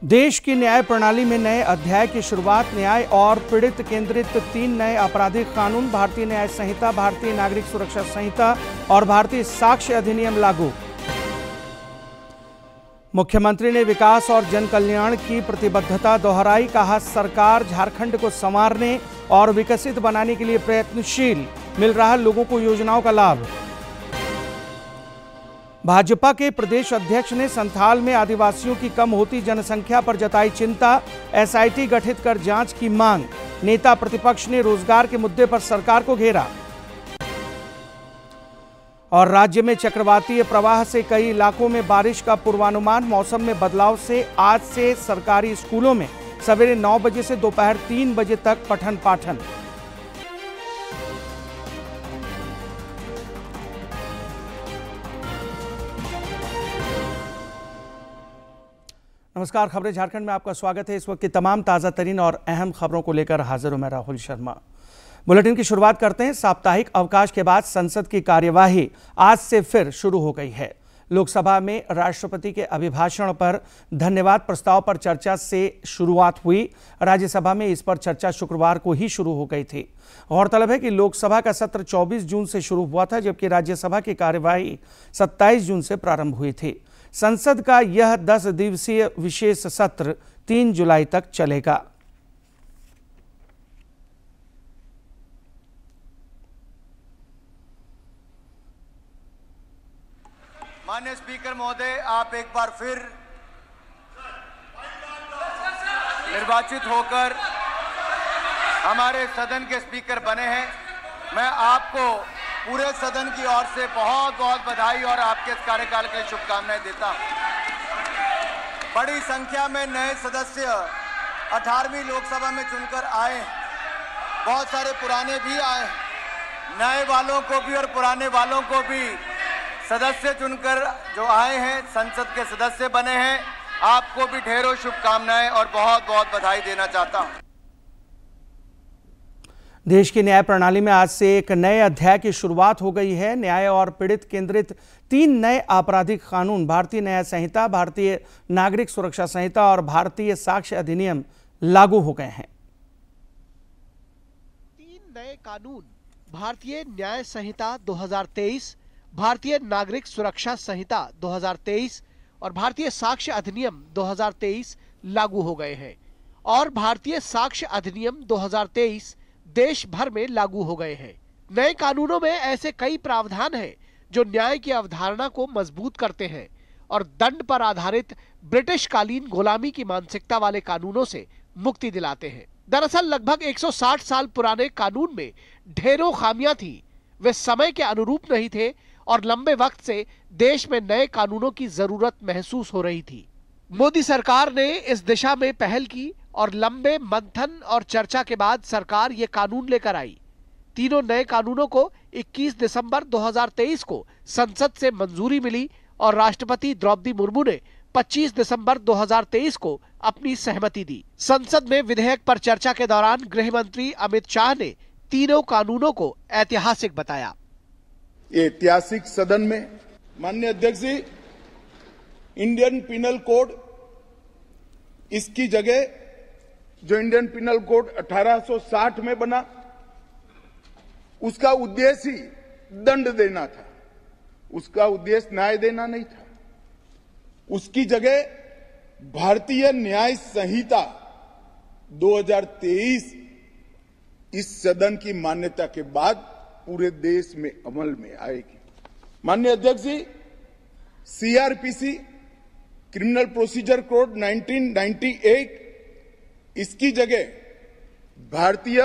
देश की न्याय प्रणाली में नए अध्याय की शुरुआत। न्याय और पीड़ित केंद्रित 3 नए आपराधिक कानून, भारतीय न्याय संहिता, भारतीय नागरिक सुरक्षा संहिता और भारतीय साक्ष्य अधिनियम लागू। मुख्यमंत्री ने विकास और जन कल्याण की प्रतिबद्धता दोहराई। कहा, सरकार झारखंड को संवारने और विकसित बनाने के लिए प्रयत्नशील, मिल रहा लोगों को योजनाओं का लाभ। भाजपा के प्रदेश अध्यक्ष ने संथाल में आदिवासियों की कम होती जनसंख्या पर जताई चिंता। एसआईटी गठित कर जांच की मांग। नेता प्रतिपक्ष ने रोजगार के मुद्दे पर सरकार को घेरा। और राज्य में चक्रवातीय प्रवाह से कई इलाकों में बारिश का पूर्वानुमान। मौसम में बदलाव से आज से सरकारी स्कूलों में सवेरे 9 बजे से दोपहर 3 बजे तक पठन पाठन। नमस्कार, खबरें झारखंड में आपका स्वागत है। इस वक्त की तमाम ताज़ा तरीन और अहम खबरों को लेकर हाजिर हूं मैं राहुल शर्मा। बुलेटिन की शुरुआत करते हैं। साप्ताहिक अवकाश के बाद संसद की कार्यवाही आज से फिर शुरू हो गई है। लोकसभा में राष्ट्रपति के अभिभाषण पर धन्यवाद प्रस्ताव पर चर्चा से शुरुआत हुई। राज्यसभा में इस पर चर्चा शुक्रवार को ही शुरू हो गई थी। गौरतलब है कि लोकसभा का सत्र 24 जून से शुरू हुआ था, जबकि राज्यसभा की कार्यवाही 27 जून से प्रारंभ हुई थी। संसद का यह 10 दिवसीय विशेष सत्र 3 जुलाई तक चलेगा। माननीय स्पीकर महोदय, आप एक बार फिर निर्वाचित होकर हमारे सदन के स्पीकर बने हैं। मैं आपको पूरे सदन की ओर से बहुत बहुत बधाई और आपके इस कार्यकाल के लिए शुभकामनाएं देता हूं। बड़ी संख्या में नए सदस्य 18वीं लोकसभा में चुनकर आए हैं। बहुत सारे पुराने भी आए हैं। नए वालों को भी और पुराने वालों को भी सदस्य चुनकर जो आए हैं, संसद के सदस्य बने हैं, आपको भी ढेरों शुभकामनाएं और बहुत बहुत बधाई देना चाहता हूं। देश की न्याय प्रणाली में आज से एक नए अध्याय की शुरुआत हो गई है। न्याय और पीड़ित केंद्रित 3 नए आपराधिक कानून, भारतीय न्याय संहिता, भारतीय नागरिक सुरक्षा संहिता और भारतीय साक्ष्य अधिनियम लागू हो गए हैं। 3 नए कानून, भारतीय न्याय संहिता 2023, भारतीय नागरिक सुरक्षा संहिता 2023 और भारतीय साक्ष्य अधिनियम 2023 लागू हो गए हैं। और भारतीय साक्ष्य अधिनियम 2023 देश भर में लागू हो गए हैं। नए कानूनों में ऐसे कई प्रावधान हैं जो न्याय की अवधारणा को मजबूत करते हैं और दंड पर आधारित ब्रिटिश कालीन गुलामी की मानसिकता वाले कानूनों से मुक्ति दिलाते हैं। दरअसल लगभग 160 साल पुराने कानून में ढेरों खामियां थी। वे समय के अनुरूप नहीं थे और लंबे वक्त से देश में नए कानूनों की जरूरत महसूस हो रही थी। मोदी सरकार ने इस दिशा में पहल की और लंबे मंथन और चर्चा के बाद सरकार ये कानून लेकर आई। तीनों नए कानूनों को 21 दिसंबर 2023 को संसद से मंजूरी मिली और राष्ट्रपति द्रौपदी मुर्मू ने 25 दिसंबर 2023 को अपनी सहमति दी। संसद में विधेयक पर चर्चा के दौरान गृह मंत्री अमित शाह ने तीनों कानूनों को ऐतिहासिक बताया। ऐतिहासिक सदन में माननीय अध्यक्ष जी, इंडियन पिनल कोड, इसकी जगह जो इंडियन पिनल कोड 1860 में बना, उसका उद्देश्य ही दंड देना था, उसका उद्देश्य न्याय देना नहीं था। उसकी जगह भारतीय न्याय संहिता 2023 इस सदन की मान्यता के बाद पूरे देश में अमल में आएगी। माननीय अध्यक्ष जी, सीआरपीसी क्रिमिनल प्रोसीजर कोड 1998, इसकी जगह भारतीय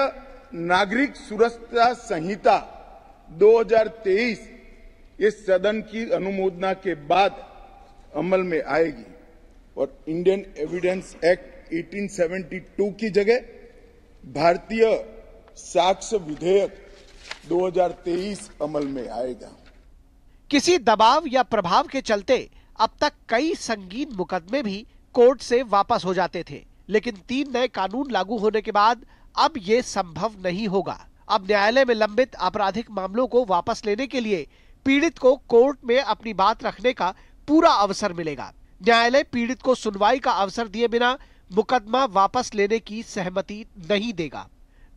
नागरिक सुरक्षा संहिता 2023 इस सदन की अनुमोदना के बाद अमल में आएगी और इंडियन एविडेंस एक्ट 1872 की जगह भारतीय साक्ष्य विधेयक 2023 अमल में आएगा। किसी दबाव या प्रभाव के चलते अब तक कई संगीन मुकदमे भी कोर्ट से वापस हो जाते थे, लेकिन 3 नए कानून लागू होने के बाद अब ये संभव नहीं होगा। अब न्यायालय में लंबित आपराधिक मामलों को वापस लेने के लिए पीड़ित को कोर्ट में अपनी बात रखने का पूरा अवसर मिलेगा। न्यायालय पीड़ित को सुनवाई का अवसर दिए बिना मुकदमा वापस लेने की सहमति नहीं देगा।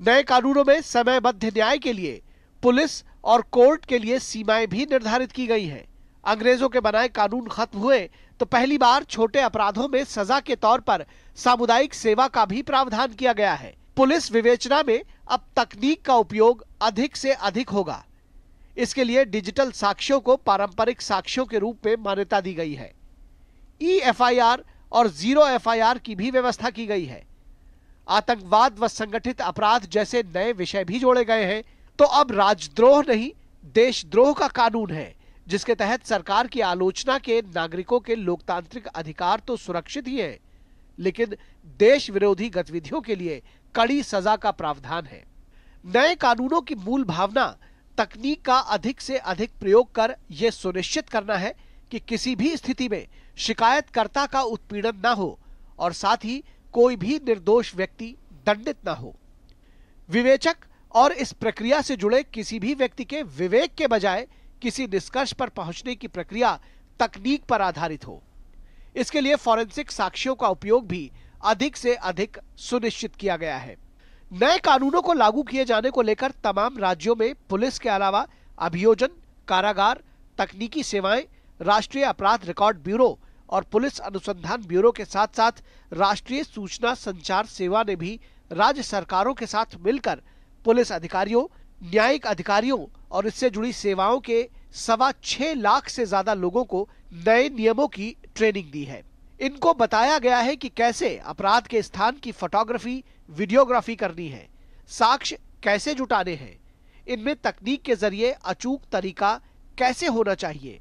नए कानूनों में समयबद्ध न्याय के लिए पुलिस और कोर्ट के लिए सीमाएं भी निर्धारित की गई हैं। अंग्रेजों के बनाए कानून खत्म हुए तो पहली बार छोटे अपराधों में सजा के तौर पर सामुदायिक सेवा का भी प्रावधान किया गया है। पुलिस विवेचना में अब तकनीक का उपयोग अधिक से अधिक होगा। इसके लिए डिजिटल साक्ष्यों को पारंपरिक साक्ष्यों के रूप में मान्यता दी गई है। EFIR और जीरो FIR की भी व्यवस्था की गई है। आतंकवाद व संगठित अपराध जैसे नए विषय भी जोड़े गए हैं। तो अब राजद्रोह नहीं, देशद्रोह का कानून है, जिसके तहत सरकार की आलोचना के नागरिकों के लोकतांत्रिक अधिकार तो सुरक्षित ही है, लेकिन देश विरोधी गतिविधियों के लिए कड़ी सजा का प्रावधान है। नए कानूनों की मूल भावना तकनीक का अधिक से अधिक प्रयोग कर यह सुनिश्चित करना है कि किसी भी स्थिति में शिकायतकर्ता का उत्पीड़न न हो और साथ ही कोई भी निर्दोष व्यक्ति दंडित न हो। विवेचक और इस प्रक्रिया से जुड़े किसी भी व्यक्ति के विवेक के बजाय किसी निष्कर्ष पर पहुंचने की प्रक्रिया तकनीक पर आधारित हो। इसके लिए फॉरेंसिक साक्ष्यों का उपयोग भी अधिक से अधिक सुनिश्चित किया गया है। नए कानूनों को लागू किए जाने को लेकर तमाम राज्यों में पुलिस के अलावा अभियोजन, कारागार, तकनीकी सेवाएं, राष्ट्रीय अपराध रिकॉर्ड ब्यूरो और पुलिस अनुसंधान ब्यूरो के साथ साथ राष्ट्रीय सूचना संचार सेवा ने भी राज्य सरकारों के साथ मिलकर पुलिस अधिकारियों, न्यायिक अधिकारियों और इससे जुड़ी सेवाओं के 6.25 लाख से ज्यादा लोगों को नए नियमों की ट्रेनिंग दी है। इनको बताया गया है कि कैसे अपराध के स्थान की फोटोग्राफी, वीडियोग्राफी करनी है, साक्ष्य कैसे जुटाने हैं, इनमें तकनीक के जरिए अचूक तरीका कैसे होना चाहिए,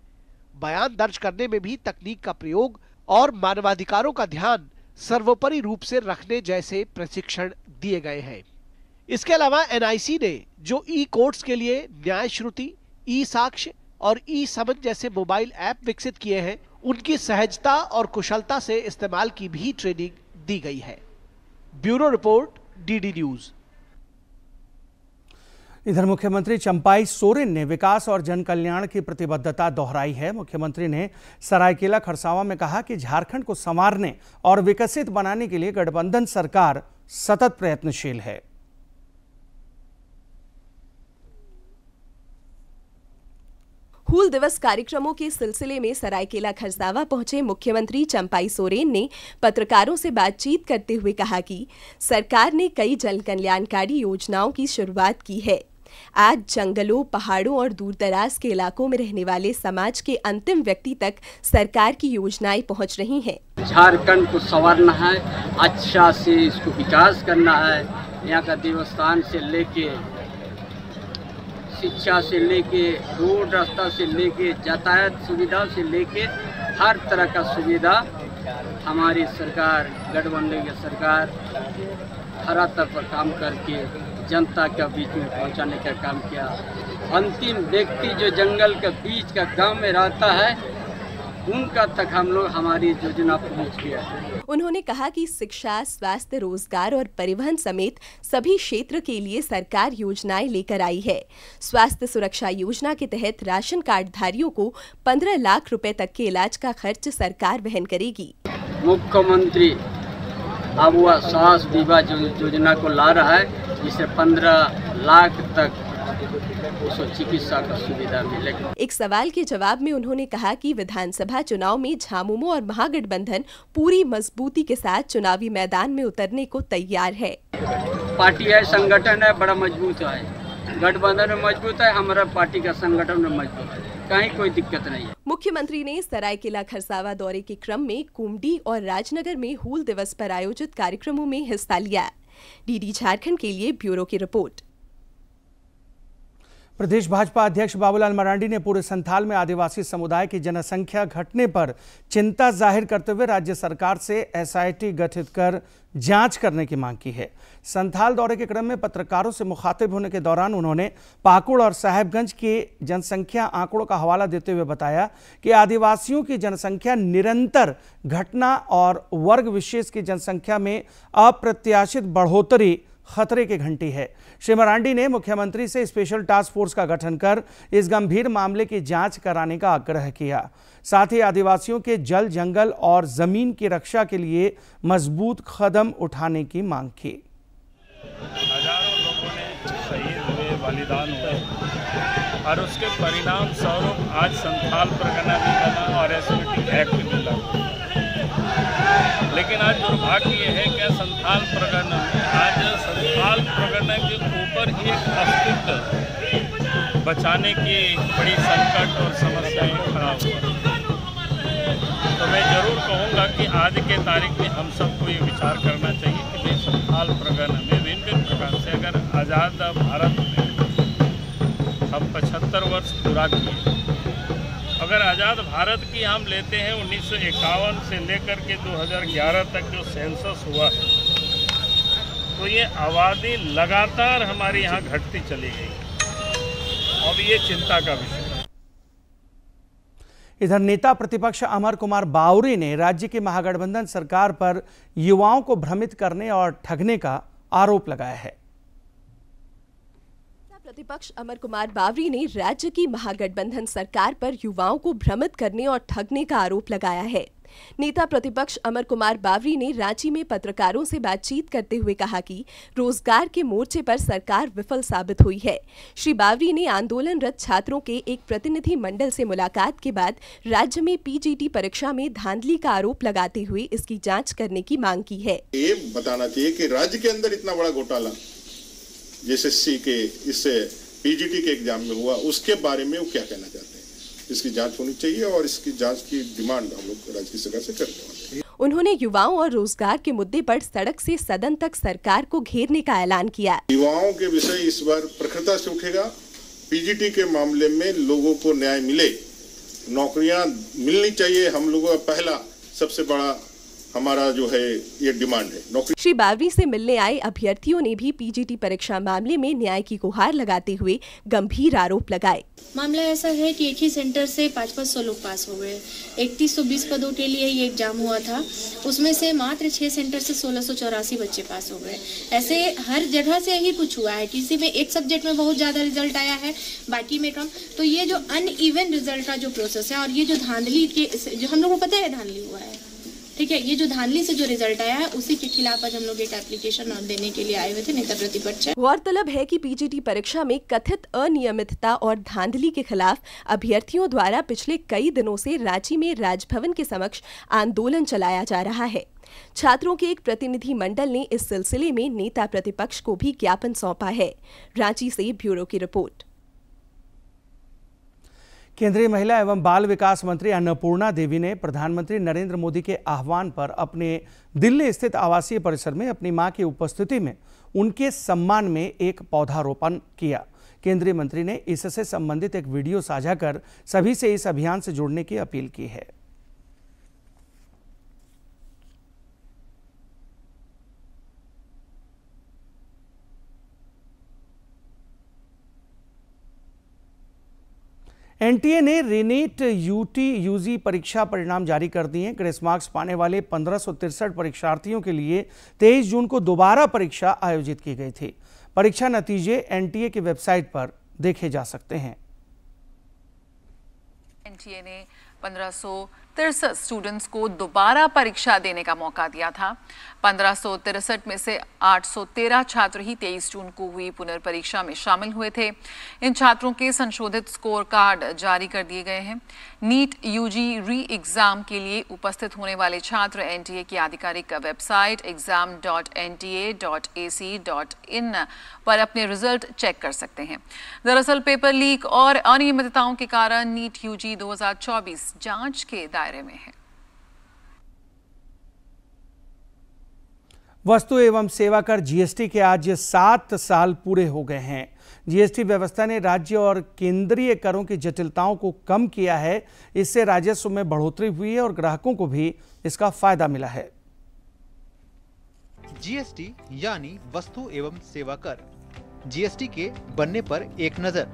बयान दर्ज करने में भी तकनीक का प्रयोग और मानवाधिकारों का ध्यान सर्वोपरि रूप से रखने जैसे प्रशिक्षण दिए गए हैं। इसके अलावा NIC ने जो कोर्ट्स के लिए न्याय श्रुति, साक्ष्य और समन जैसे मोबाइल ऐप विकसित किए हैं, उनकी सहजता और कुशलता से इस्तेमाल की भी ट्रेनिंग दी गई है। Bureau report, DD news. इधर मुख्यमंत्री चंपाई सोरेन ने विकास और जन कल्याण की प्रतिबद्धता दोहराई है। मुख्यमंत्री ने सरायकेला खरसावां में कहा कि झारखंड को संवारने और विकसित बनाने के लिए गठबंधन सरकार सतत प्रयत्नशील है। हूल दिवस कार्यक्रमों के सिलसिले में सरायकेला खरसावां पहुंचे मुख्यमंत्री चंपाई सोरेन ने पत्रकारों से बातचीत करते हुए कहा कि सरकार ने कई जन कल्याणकारी योजनाओं की शुरुआत की है। आज जंगलों, पहाड़ों और दूरदराज के इलाकों में रहने वाले समाज के अंतिम व्यक्ति तक सरकार की योजनाएं पहुंच रही हैं। झारखंड को संवारना है, अच्छा से इसको विकास करना है। यहाँ का देवस्थान से लेके, शिक्षा से लेके, रोड रास्ता से लेके, यातायात सुविधा से लेके, हर तरह का सुविधा हमारी सरकार, गठबंधन की सरकार हर तरफ पर काम करके जनता के बीच में पहुंचाने का काम किया। अंतिम व्यक्ति जो जंगल के बीच का गांव में रहता है, उनका तक हम लोग हमारी योजना पहुंच गया। उन्होंने कहा कि शिक्षा, स्वास्थ्य, रोजगार और परिवहन समेत सभी क्षेत्र के लिए सरकार योजनाएं लेकर आई है। स्वास्थ्य सुरक्षा योजना के तहत राशन कार्ड धारियों को 15 लाख रुपए तक के इलाज का खर्च सरकार वहन करेगी। मुख्यमंत्री अब वह स्वास्थ्य बीमा योजना को ला रहा है, जिसे 15 लाख तक उसको चिकित्सा का सुविधा मिलेगी। एक सवाल के जवाब में उन्होंने कहा कि विधानसभा चुनाव में झामुमो और महागठबंधन पूरी मजबूती के साथ चुनावी मैदान में उतरने को तैयार है। पार्टी है, संगठन है, बड़ा मजबूत है, गठबंधन में मजबूत है, हमारा पार्टी का संगठन में मजबूत है, कहीं कोई दिक्कत नहीं है। मुख्यमंत्री ने सरायकेला खरसावां दौरे के क्रम में कुमडी और राजनगर में हूल दिवस पर आयोजित कार्यक्रमों में हिस्सा लिया। DD झारखंड के लिए ब्यूरो की रिपोर्ट। प्रदेश भाजपा अध्यक्ष बाबूलाल मरांडी ने पूरे संथाल में आदिवासी समुदाय की जनसंख्या घटने पर चिंता जाहिर करते हुए राज्य सरकार से SIT गठित कर जांच करने की मांग की है। संथाल दौरे के क्रम में पत्रकारों से मुखातिब होने के दौरान उन्होंने पाकुड़ और साहेबगंज के जनसंख्या आंकड़ों का हवाला देते हुए बताया कि आदिवासियों की जनसंख्या निरंतर घटना और वर्ग विशेष की जनसंख्या में अप्रत्याशित बढ़ोतरी खतरे की घंटी है। श्री मरांडी ने मुख्यमंत्री से स्पेशल टास्क फोर्स का गठन कर इस गंभीर मामले की जांच कराने का आग्रह किया। साथ ही आदिवासियों के जल, जंगल और जमीन की रक्षा के लिए मजबूत कदम उठाने की मांग की। हजारों लोगों ने शहीद हुए, बलिदान हुए और उसके परिणाम स्वरूप आज संथाल परगना भी बना और एसपीटी एक्ट भी मिला। लेकिन आज दुर्भाग्य ये है कि संथाल परगना के ऊपर एक अस्तित्व बचाने की बड़ी संकट और समस्याएं खड़ा हुआ। तो मैं जरूर कहूँगा कि आज के तारीख में हम सबको ये विचार करना चाहिए कि भाई संथाल परगना में विभिन्न प्रकार से अगर आज़ाद भारत में हम 75 वर्ष पूरा किए, अगर आज़ाद भारत की हम लेते हैं 1951 से लेकर के 2011 तक जो सेंसस हुआ है, तो ये आबादी लगातार हमारे यहाँ घटती चली गई। अब ये चिंता का विषय है। इधर नेता प्रतिपक्ष अमर कुमार बावरी ने राज्य की महागठबंधन सरकार पर युवाओं को भ्रमित करने और ठगने का आरोप लगाया है। प्रतिपक्ष अमर कुमार बावरी ने राज्य की महागठबंधन सरकार पर युवाओं को भ्रमित करने और ठगने का आरोप लगाया है। नेता प्रतिपक्ष अमर कुमार बावरी ने रांची में पत्रकारों से बातचीत करते हुए कहा कि रोजगार के मोर्चे पर सरकार विफल साबित हुई है। श्री बावरी ने आंदोलनरत छात्रों के एक प्रतिनिधि मंडल से मुलाकात के बाद राज्य में पीजीटी परीक्षा में धांधली का आरोप लगाते हुए इसकी जांच करने की मांग की है। ये बताना चाहिए कि राज्य के अंदर इतना बड़ा घोटाला एसएससी के इससे पीजीटी के एग्जाम में हुआ, उसके बारे में वो क्या कहना चाहते हैं। इसकी जांच होनी चाहिए और इसकी जांच की डिमांड हम लोग राज्य की सरकार से करने वाले हैं। उन्होंने युवाओं और रोजगार के मुद्दे पर सड़क से सदन तक सरकार को घेरने का ऐलान किया। युवाओं के विषय इस बार प्रखरता से उठेगा। पीजीटी के मामले में लोगों को न्याय मिले, नौकरियां मिलनी चाहिए। हम लोगों का पहला सबसे बड़ा हमारा जो है ये डिमांड है नौकरी। श्री बावरी से मिलने आए अभ्यर्थियों ने भी पीजीटी परीक्षा मामले में न्याय की गुहार लगाते हुए गंभीर आरोप लगाए। मामला ऐसा है कि एक ही सेंटर से 500 लोग पास हो गए। 3120 पदों के लिए ये एग्जाम हुआ था, उसमें से मात्र 6 सेंटर से 1684 बच्चे पास हो गए। ऐसे हर जगह से यही कुछ हुआ है। किसी में एक सब्जेक्ट में बहुत ज्यादा रिजल्ट आया है, बाकी में कम। तो ये जो अनइवन रिजल्ट का जो प्रोसेस है और ये जो धांधली के जो हम लोग को पता है धांधली हुआ है, ठीक है, ये जो धांधली से जो रिजल्ट आया है उसी के खिलाफ आज हम लोग एक एप्लीकेशन देने के लिए आए हुए थे नेता प्रतिपक्ष। गौरतलब है कि पीजीटी परीक्षा में कथित अनियमितता और धांधली के खिलाफ अभ्यर्थियों द्वारा पिछले कई दिनों से रांची में राजभवन के समक्ष आंदोलन चलाया जा रहा है। छात्रों के एक प्रतिनिधि मंडल ने इस सिलसिले में नेता प्रतिपक्ष को भी ज्ञापन सौंपा है। रांची से ब्यूरो की रिपोर्ट। केंद्रीय महिला एवं बाल विकास मंत्री अन्नपूर्णा देवी ने प्रधानमंत्री नरेंद्र मोदी के आह्वान पर अपने दिल्ली स्थित आवासीय परिसर में अपनी मां की उपस्थिति में उनके सम्मान में एक पौधारोपण किया। केंद्रीय मंत्री ने इससे संबंधित एक वीडियो साझा कर सभी से इस अभियान से जुड़ने की अपील की है। एनटीए ने रीनीट यूटी-यूजी परीक्षा परिणाम जारी कर दिए। ग्रेस मार्क्स पाने वाले 1563 परीक्षार्थियों के लिए 23 जून को दोबारा परीक्षा आयोजित की गई थी। परीक्षा नतीजे एनटीए की वेबसाइट पर देखे जा सकते हैं। एनटीए ने 1563 स्टूडेंट्स को दोबारा परीक्षा देने का मौका दिया था। 1563 में से 813 छात्र ही 23 जून को हुई पुनर्परीक्षा में शामिल हुए थे। इन छात्रों के संशोधित स्कोर कार्ड जारी कर दिए गए हैं। नीट यूजी री एग्जाम के लिए उपस्थित होने वाले छात्र एनटीए की आधिकारिक वेबसाइट exam.nta.ac.in पर अपने रिजल्ट चेक कर सकते हैं। दरअसल पेपर लीक और अनियमितताओं के कारण नीट यूजी 2024 जांच के दायरे में है। वस्तु एवं सेवा कर जीएसटी के आज 7 साल पूरे हो गए हैं। जीएसटी व्यवस्था ने राज्य और केंद्रीय करों की जटिलताओं को कम किया है। इससे राजस्व में बढ़ोतरी हुई है और ग्राहकों को भी इसका फायदा मिला है। जीएसटी यानी वस्तु एवं सेवा कर। जीएसटी के बनने पर एक नजर।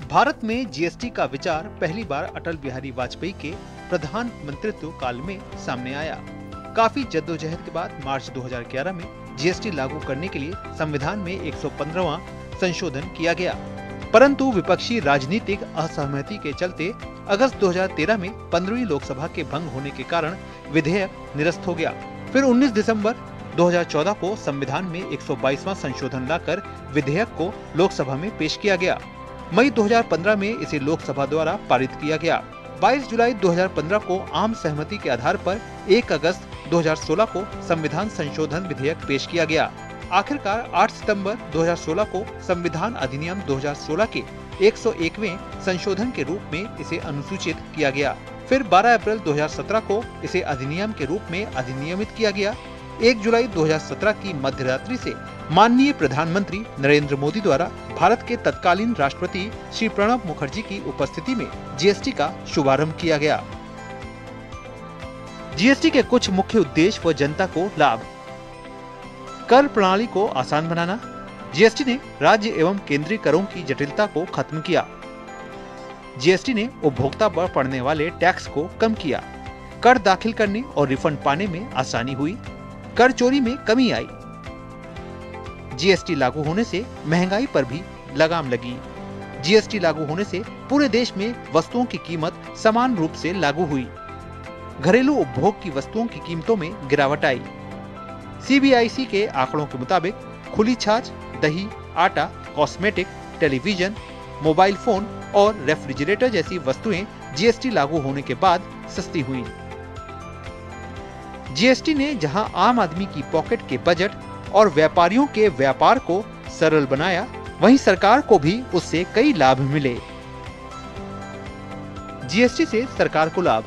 भारत में जीएसटी का विचार पहली बार अटल बिहारी वाजपेयी के प्रधानमंत्रित्व काल में सामने आया। काफी जद्दोजहद के बाद मार्च 2011 में जीएसटी लागू करने के लिए संविधान में 115वां संशोधन किया गया, परंतु विपक्षी राजनीतिक असहमति के चलते अगस्त 2013 में 15वीं लोकसभा के भंग होने के कारण विधेयक निरस्त हो गया। फिर 19 दिसंबर 2014 को संविधान में 122वां संशोधन लाकर विधेयक को लोकसभा में पेश किया गया। मई 2015 में इसे लोकसभा द्वारा पारित किया गया। 22 जुलाई 2015 को आम सहमति के आधार पर 1 अगस्त 2016 को संविधान संशोधन विधेयक पेश किया गया। आखिरकार 8 सितंबर 2016 को संविधान अधिनियम 2016 के 101वें संशोधन के रूप में इसे अनुसूचित किया गया। फिर 12 अप्रैल 2017 को इसे अधिनियम के रूप में अधिनियमित किया गया। 1 जुलाई 2017 की मध्यरात्रि से माननीय प्रधानमंत्री नरेंद्र मोदी द्वारा भारत के तत्कालीन राष्ट्रपति श्री प्रणब मुखर्जी की उपस्थिति में जीएसटी का शुभारंभ किया गया। जीएसटी के कुछ मुख्य उद्देश्य व जनता को लाभ। कर प्रणाली को आसान बनाना। जीएसटी ने राज्य एवं केंद्रीय करों की जटिलता को खत्म किया। जीएसटी ने उपभोक्ता पर पड़ने वाले टैक्स को कम किया। कर दाखिल करने और रिफंड पाने में आसानी हुई। कर चोरी में कमी आई। जीएसटी लागू होने से महंगाई पर भी लगाम लगी। जीएसटी लागू होने से पूरे देश में वस्तुओं की कीमत समान रूप से लागू हुई। घरेलू उपभोग की वस्तुओं की कीमतों में गिरावट आई। सीबीआईसी के आंकड़ों के मुताबिक खुली छाछ, दही, आटा, कॉस्मेटिक, टेलीविजन, मोबाइल फोन और रेफ्रिजरेटर जैसी वस्तुएं जीएसटी लागू होने के बाद सस्ती हुई। जीएसटी ने जहां आम आदमी की पॉकेट के बजट और व्यापारियों के व्यापार को सरल बनाया, वहीं सरकार को भी उससे कई लाभ मिले। जीएसटी से सरकार को लाभ।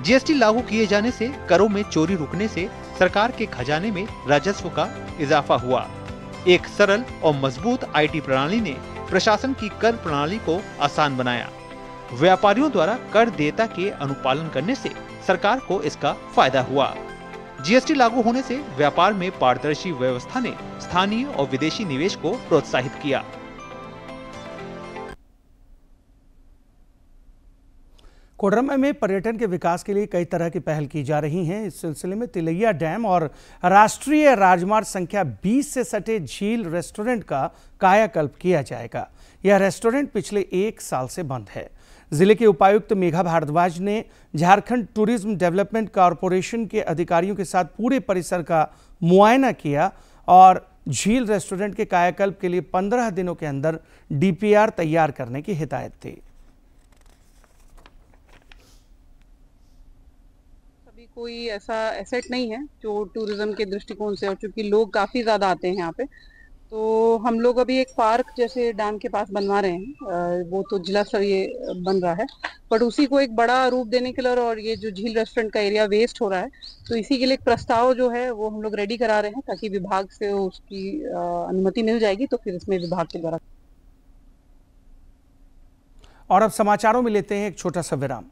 जीएसटी लागू किए जाने से करों में चोरी रुकने से सरकार के खजाने में राजस्व का इजाफा हुआ। एक सरल और मजबूत आईटी प्रणाली ने प्रशासन की कर प्रणाली को आसान बनाया। व्यापारियों द्वारा कर देयता के अनुपालन करने से सरकार को इसका फायदा हुआ। जीएसटी लागू होने से व्यापार में पारदर्शी व्यवस्था ने स्थानीय और विदेशी निवेश को प्रोत्साहित किया। कोडरमा में पर्यटन के विकास के लिए कई तरह की पहल की जा रही हैं। इस सिलसिले में तिलैया डैम और राष्ट्रीय राजमार्ग संख्या 20 से सटे झील रेस्टोरेंट का कायाकल्प किया जाएगा। यह रेस्टोरेंट पिछले 1 साल से बंद है। जिले के उपायुक्त मेघा भारद्वाज ने झारखंड टूरिज्म डेवलपमेंट कॉरपोरेशन के अधिकारियों के साथ पूरे परिसर का मुआयना किया और झील रेस्टोरेंट के कायाकल्प के लिए 15 दिनों के अंदर डीपीआर तैयार करने की हिदायत दी। कोई ऐसा एसेट नहीं है जो टूरिज्म के दृष्टिकोण से, और चूंकि लोग काफ़ी ज़्यादा आते हैं यहाँ पे, तो हम लोग अभी एक पार्क जैसे डैम के पास बनवा रहे हैं। वो तो जिला स्तरीय बन रहा है, बट उसी को एक बड़ा रूप देने के लिए, और ये जो झील रेस्टोरेंट का एरिया वेस्ट हो रहा है, तो इसी के लिए एक प्रस्ताव जो है वो हम लोग रेडी करा रहे हैं, ताकि विभाग से उसकी अनुमति मिल जाएगी तो फिर इसमें विभाग के द्वारा। और अब समाचारों में लेते हैं एक छोटा सा विराम।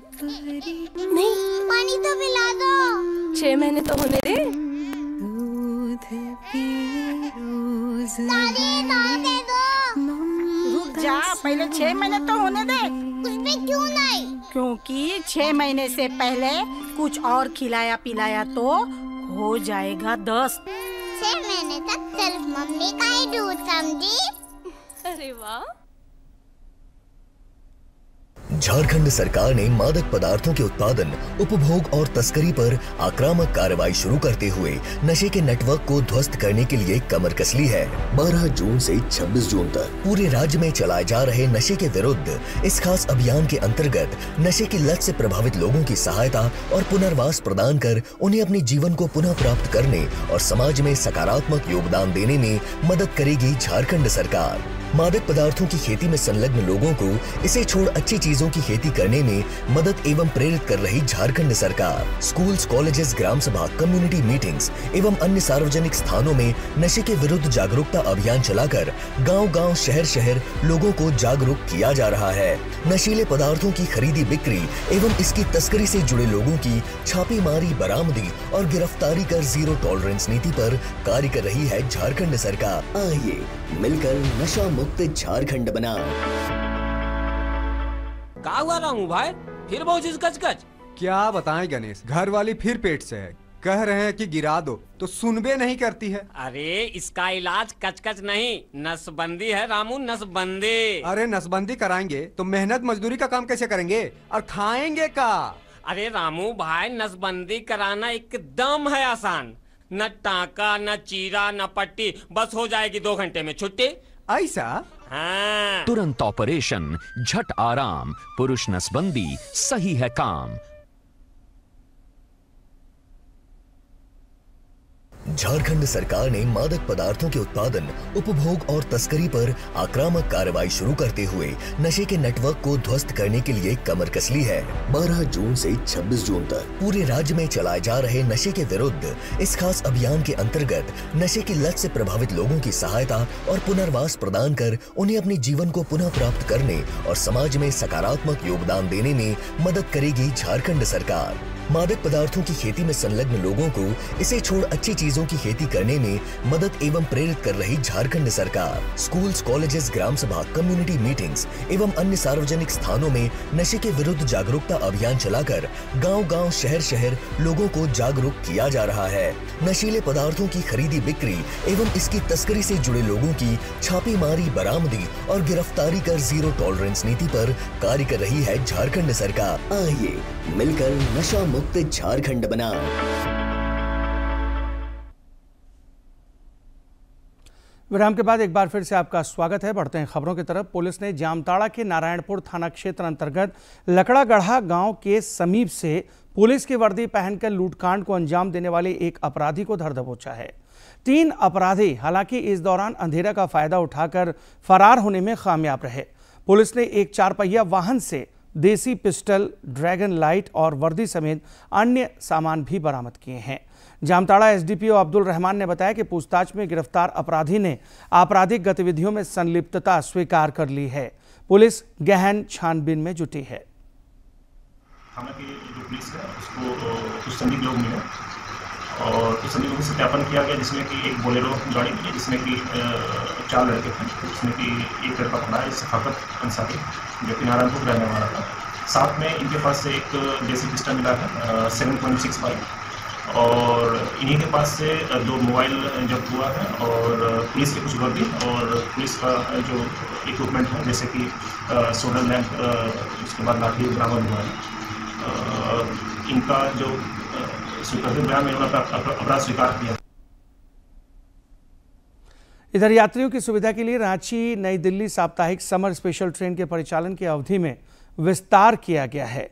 नहीं, पानी तो पिला दो। 6 महीने तो होने दे। दूध दादी ना दे दो। रुक जा, पहले 6 महीने तो होने दे। उसमें क्यों नहीं? क्योंकि 6 महीने से पहले कुछ और खिलाया पिलाया तो हो जाएगा 10। 6 महीने तक सिर्फ मम्मी का ही दूध, समझी? अरे वाह। झारखंड सरकार ने मादक पदार्थों के उत्पादन, उपभोग और तस्करी पर आक्रामक कार्रवाई शुरू करते हुए नशे के नेटवर्क को ध्वस्त करने के लिए कमर कस ली है। 12 जून से 26 जून तक पूरे राज्य में चलाए जा रहे नशे के विरुद्ध इस खास अभियान के अंतर्गत नशे की लत से प्रभावित लोगों की सहायता और पुनर्वास प्रदान कर उन्हें अपने जीवन को पुनः प्राप्त करने और समाज में सकारात्मक योगदान देने में मदद करेगी झारखंड सरकार। मादक पदार्थों की खेती में संलग्न लोगों को इसे छोड़ अच्छी चीजों की खेती करने में मदद एवं प्रेरित कर रही झारखंड सरकार स्कूल्स, कॉलेजेस, ग्राम सभा, कम्युनिटी मीटिंग्स एवं अन्य सार्वजनिक स्थानों में नशे के विरुद्ध जागरूकता अभियान चलाकर गांव-गांव, शहर-शहर लोगों को जागरूक किया जा रहा है। नशीले पदार्थों की खरीदी, बिक्री एवं इसकी तस्करी से जुड़े लोगों की छापेमारी, बरामदी और गिरफ्तारी कर जीरो टॉलरेंस नीति पर कार्य कर रही है झारखंड सरकार। आइए मिलकर नशा मुक्त झारखंड बनाएं। क्या हुआ रामू भाई, फिर बहुत चीज कच? क्या बताएं गणेश, घर वाली फिर पेट से है, कह रहे हैं कि गिरा दो तो सुनबे नहीं करती है। अरे इसका इलाज कच नहीं, नसबंदी है रामू, नसबंदी। अरे नसबंदी कराएंगे तो मेहनत मजदूरी का काम कैसे करेंगे और खाएंगे का? अरे रामू भाई, नसबंदी कराना एकदम है आसान, न टाका न चीरा न पट्टी, बस हो जाएगी 2 घंटे में छुट्टी। ऐसा? हाँ। तुरंत ऑपरेशन, झट आराम, पुरुष नसबंदी, सही है काम। झारखंड सरकार ने मादक पदार्थों के उत्पादन, उपभोग और तस्करी पर आक्रामक कार्रवाई शुरू करते हुए नशे के नेटवर्क को ध्वस्त करने के लिए कमर कस ली है। 12 जून से 26 जून तक पूरे राज्य में चलाए जा रहे नशे के विरुद्ध इस खास अभियान के अंतर्गत नशे की लत से प्रभावित लोगों की सहायता और पुनर्वास प्रदान कर उन्हें अपने जीवन को पुनः प्राप्त करने और समाज में सकारात्मक योगदान देने में मदद करेगी झारखंड सरकार। मादक पदार्थों की खेती में संलग्न लोगों को इसे छोड़ अच्छी चीजों की खेती करने में मदद एवं प्रेरित कर रही झारखंड सरकार स्कूल्स, कॉलेजेस, ग्राम सभा, कम्युनिटी मीटिंग्स एवं अन्य सार्वजनिक स्थानों में नशे के विरुद्ध जागरूकता अभियान चलाकर गांव-गांव, शहर-शहर लोगों को जागरूक किया जा रहा है। नशीले पदार्थों की खरीदी बिक्री एवं इसकी तस्करी से जुड़े लोगों की छापेमारी, बरामदी और गिरफ्तारी कर जीरो टॉलरेंस नीति पर कार्य कर रही है झारखंड सरकार। आइए मिलकर नशा मुक्त झारखंड बनाएं। विराम के बाद एक बार फिर से आपका स्वागत है। बढ़ते हैं खबरों की तरफ। पुलिस ने जामताड़ा के नारायणपुर थाना क्षेत्र अंतर्गत लकड़ागढ़ा गांव के समीप से पुलिस की वर्दी पहनकर लूटकांड को अंजाम देने वाले एक अपराधी को धर दबोचा है। 3 अपराधी हालांकि इस दौरान अंधेरा का फायदा उठाकर फरार होने में कामयाब रहे। पुलिस ने एक 4 पहिया वाहन से देसी पिस्टल, ड्रैगन लाइट और वर्दी समेत अन्य सामान भी बरामद किए हैं। जामताड़ा एसडीपीओ अब्दुल रहमान ने बताया कि पूछताछ में गिरफ्तार अपराधी ने आपराधिक गतिविधियों में संलिप्तता स्वीकार कर ली है। पुलिस गहन छानबीन में जुटी है। थाना की जो पुलिस है उसको कुछ संदिग्ध लोग मिले और कुछ संदिग्ध लोगों से सत्यापन किया गया, जिसमें कि एक बोलेरो गाड़ी मिली जिसमें कि 4 लड़के थे, जिसमें कि एक लड़का पड़ा है सफाकत अंसारी जो कि नारायणपुर रहने वाला था। साथ में इनके पास से एक देसी पिस्टल मिला है 7.65 और इन्हीं के पास से 2 मोबाइल जब्त हुआ है और पुलिस की कुछ वर्दी और पुलिस का जो इक्विपमेंट है जैसे कि सोलर लैंप, उसके बाद लाठी बरामद हुआ है। इनका जो स्वीकृति बयान में उन्होंने अपराध स्वीकार किया। इधर यात्रियों की सुविधा के लिए रांची नई दिल्ली साप्ताहिक समर स्पेशल ट्रेन के परिचालन की अवधि में विस्तार किया गया है।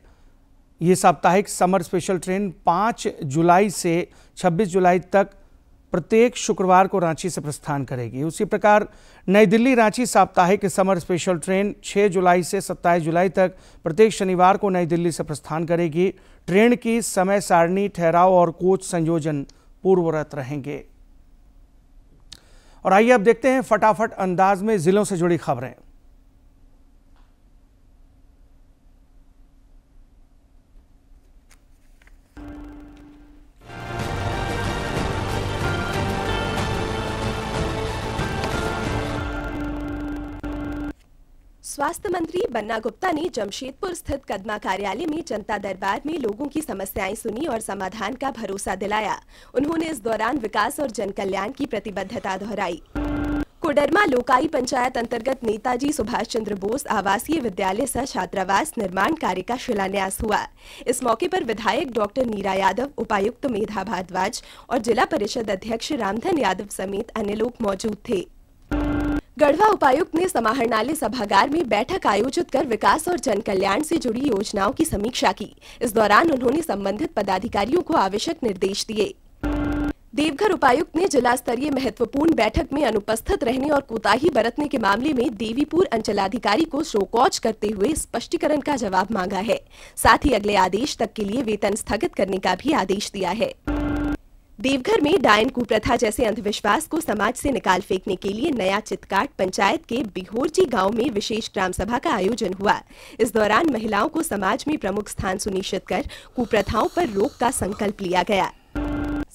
ये साप्ताहिक समर स्पेशल ट्रेन 5 जुलाई से 26 जुलाई तक प्रत्येक शुक्रवार को रांची से प्रस्थान करेगी। उसी प्रकार नई दिल्ली रांची साप्ताहिक समर स्पेशल ट्रेन 6 जुलाई से 27 जुलाई तक प्रत्येक शनिवार को नई दिल्ली से प्रस्थान करेगी। ट्रेन की समय सारणी, ठहराव और कोच संयोजन पूर्ववत रहेंगे। और आइए अब देखते हैं फटाफट अंदाज में जिलों से जुड़ी खबरें। स्वास्थ्य मंत्री बन्ना गुप्ता ने जमशेदपुर स्थित कदमा कार्यालय में जनता दरबार में लोगों की समस्याएं सुनी और समाधान का भरोसा दिलाया। उन्होंने इस दौरान विकास और जन कल्याण की प्रतिबद्धता दोहराई। कोडरमा लोकाई पंचायत अंतर्गत नेताजी सुभाष चंद्र बोस आवासीय विद्यालय सह छात्रावास निर्माण कार्य का शिलान्यास हुआ। इस मौके पर विधायक डॉक्टर नीरा यादव, उपायुक्त मेधा भारद्वाज और जिला परिषद अध्यक्ष रामधन यादव समेत अन्य लोग मौजूद थे। गढ़वा उपायुक्त ने समाहरणालय सभागार में बैठक आयोजित कर विकास और जन कल्याण से जुड़ी योजनाओं की समीक्षा की। इस दौरान उन्होंने संबंधित पदाधिकारियों को आवश्यक निर्देश दिए। देवघर उपायुक्त ने जिला स्तरीय महत्वपूर्ण बैठक में अनुपस्थित रहने और कोताही बरतने के मामले में देवीपुर अंचलाधिकारी को शोकॉज करते हुए स्पष्टीकरण का जवाब मांगा है। साथ ही अगले आदेश तक के लिए वेतन स्थगित करने का भी आदेश दिया है। देवघर में डायन कुप्रथा जैसे अंधविश्वास को समाज से निकाल फेंकने के लिए नया चितकाट पंचायत के बिहोरजी गांव में विशेष ग्राम सभा का आयोजन हुआ। इस दौरान महिलाओं को समाज में प्रमुख स्थान सुनिश्चित कर कुप्रथाओं पर रोक का संकल्प लिया गया।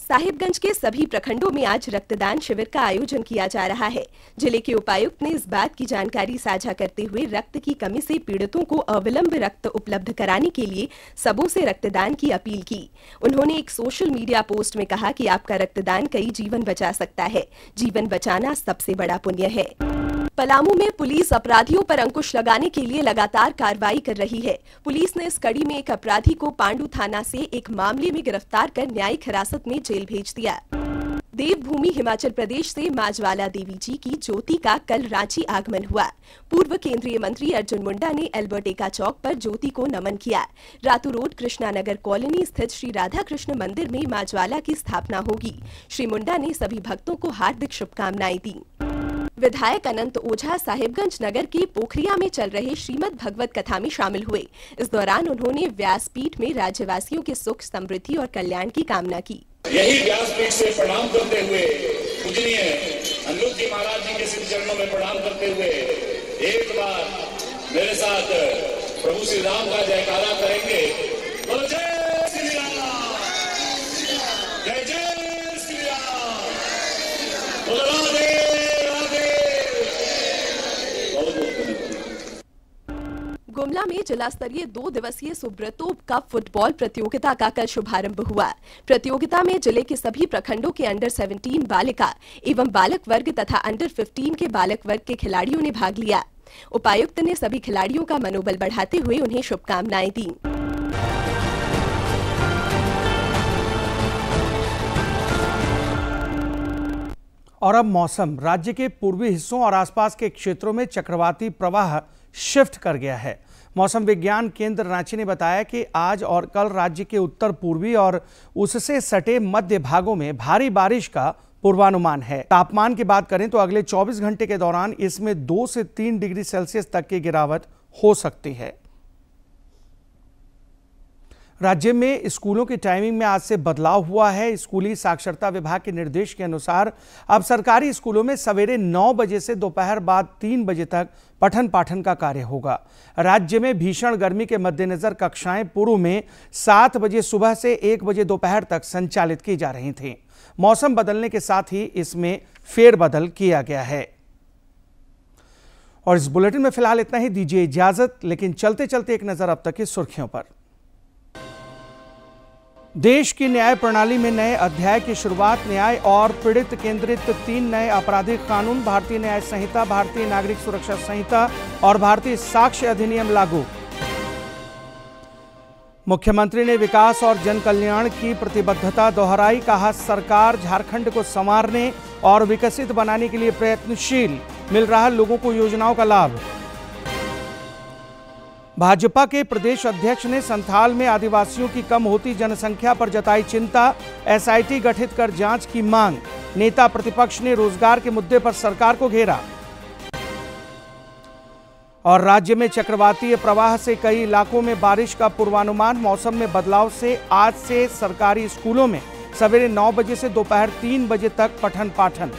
साहिबगंज के सभी प्रखंडों में आज रक्तदान शिविर का आयोजन किया जा रहा है। जिले के उपायुक्त ने इस बात की जानकारी साझा करते हुए रक्त की कमी से पीड़ितों को अविलंब रक्त उपलब्ध कराने के लिए सबों से रक्तदान की अपील की। उन्होंने एक सोशल मीडिया पोस्ट में कहा कि आपका रक्तदान कई जीवन बचा सकता है। जीवन बचाना सबसे बड़ा पुण्य है। पलामू में पुलिस अपराधियों पर अंकुश लगाने के लिए लगातार कार्रवाई कर रही है। पुलिस ने इस कड़ी में एक अपराधी को पांडु थाना से एक मामले में गिरफ्तार कर न्यायिक हिरासत में जेल भेज दिया। देवभूमि हिमाचल प्रदेश से माजवाला देवी जी की ज्योति का कल रांची आगमन हुआ। पूर्व केंद्रीय मंत्री अर्जुन मुंडा ने एल्बर्ट एक्का चौक पर ज्योति को नमन किया। रातू रोड कृष्णानगर कॉलोनी स्थित श्री राधा कृष्ण मंदिर में माजवाला की स्थापना होगी। श्री मुंडा ने सभी भक्तों को हार्दिक शुभकामनाएं दी। विधायक अनंत ओझा साहिबगंज नगर के पोखरिया में चल रहे श्रीमद् भगवत कथा में शामिल हुए। इस दौरान उन्होंने व्यासपीठ में राज्यवासियों के सुख, समृद्धि और कल्याण की कामना की। यही व्यासपीठ से प्रणाम करते हुए पूजनीय अनिरुद्ध जी महाराज जी के श्री चरणों में प्रणाम करते हुए एक बार मेरे साथ प्रभु श्री राम का जयकारा करेंगे। बोलो जय श्री राम, जय जय श्री राम, बोलो राधे राधे। गुमला में जिला स्तरीय 2 दिवसीय सुब्रतों कप फुटबॉल प्रतियोगिता का कल शुभारंभ हुआ। प्रतियोगिता में जिले के सभी प्रखंडों के अंडर 17 बालिका एवं बालक वर्ग तथा अंडर 15 के बालक वर्ग के खिलाड़ियों ने भाग लिया। उपायुक्त ने सभी खिलाड़ियों का मनोबल बढ़ाते हुए उन्हें शुभकामनाएं दी। और अब मौसम। राज्य के पूर्वी हिस्सों और आसपास के क्षेत्रों में चक्रवाती प्रवाह शिफ्ट कर गया है। मौसम विज्ञान केंद्र रांची ने बताया कि आज और कल राज्य के उत्तर पूर्वी और उससे सटे मध्य भागों में भारी बारिश का पूर्वानुमान है। तापमान की बात करें तो अगले 24 घंटे के दौरान इसमें 2 से 3 डिग्री सेल्सियस तक की गिरावट हो सकती है। राज्य में स्कूलों की टाइमिंग में आज से बदलाव हुआ है। स्कूली साक्षरता विभाग के निर्देश के अनुसार अब सरकारी स्कूलों में सवेरे 9 बजे से दोपहर बाद 3 बजे तक पठन पाठन का कार्य होगा। राज्य में भीषण गर्मी के मद्देनजर कक्षाएं पूर्व में 7 बजे सुबह से 1 बजे दोपहर तक संचालित की जा रही थीं। मौसम बदलने के साथ ही इसमें फेरबदल किया गया है। और इस बुलेटिन में फिलहाल इतना ही। दीजिए इजाजत, लेकिन चलते चलते एक नजर अब तक की सुर्खियों पर। देश की न्याय प्रणाली में नए अध्याय की शुरुआत। न्याय और पीड़ित केंद्रित 3 नए आपराधिक कानून, भारतीय न्याय संहिता, भारतीय नागरिक सुरक्षा संहिता और भारतीय साक्ष्य अधिनियम लागू। मुख्यमंत्री ने विकास और जन कल्याण की प्रतिबद्धता दोहराई। कहा, सरकार झारखंड को संवारने और विकसित बनाने के लिए प्रयत्नशील, मिल रहा लोगों को योजनाओं का लाभ। भाजपा के प्रदेश अध्यक्ष ने संथाल में आदिवासियों की कम होती जनसंख्या पर जताई चिंता। एसआईटी गठित कर जांच की मांग। नेता प्रतिपक्ष ने रोजगार के मुद्दे पर सरकार को घेरा। और राज्य में चक्रवातीय प्रवाह से कई इलाकों में बारिश का पूर्वानुमान। मौसम में बदलाव से आज से सरकारी स्कूलों में सवेरे 9 बजे से दोपहर 3 बजे तक पठन पाठन।